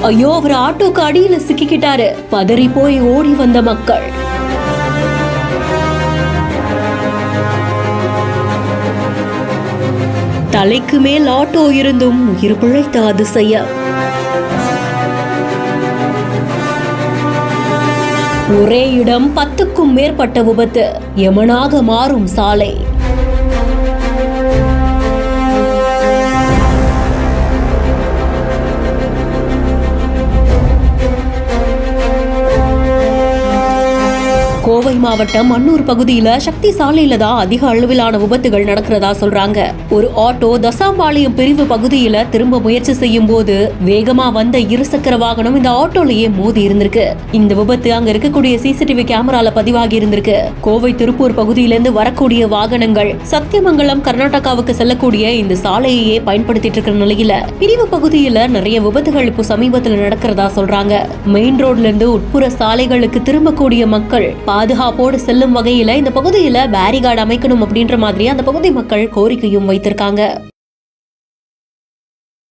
ஐயோ, அவர் ஆட்டோக்கு அடியில சிக்கிக்கிட்டாரு. பதறி போய் ஓடி வந்த மக்கள். தலைக்கு மேல் ஆட்டோ இருந்தும் உயிர் பிழைத்த அதிசயம். ஒரே இடம் 10க்கும் மேற்பட்ட விபத்து. யமனாக மாறும் சாலை. கோவை மாவட்டம் அன்னூர் பகுதியில சக்தி சாலையில தான் அதிக அளவிலான விபத்துகள் நடக்கிறதா சொல்றாங்க. ஒரு ஆட்டோ தசாம்பாளையம் பிரிவு பகுதியில திரும்ப முயற்சி செய்யும் போது வேகமா வந்த இருசக்கர வாகனம் இந்த ஆட்டோலயே மோதி இருந்திருக்கு. இந்த விபத்து அங்க இருக்கக்கூடிய சிசிடிவி கேமரால பதிவாகி இருந்திருக்கு. கோவை திருப்பூர் பகுதியிலிருந்து வரக்கூடிய வாகனங்கள் சத்தியமங்கலம் கர்நாடகாவுக்கு செல்லக்கூடிய இந்த சாலையையே பயன்படுத்திட்டு இருக்கிற நிலையில பிரிவு பகுதியில நிறைய விபத்துகள் இப்போ சமீபத்தில் நடக்கிறதா சொல்றாங்க. மெயின் ரோட்ல இருந்து உட்புற சாலைகளுக்கு திரும்பக்கூடிய மக்கள் பாதுகாப்போடு செல்லும் வகையில இந்த பகுதியில பேரிகார்டு அமைக்கணும் அப்படின்ற மாதிரி அந்த பகுதி மக்கள் கோரிக்கையும் வைத்திருக்காங்க.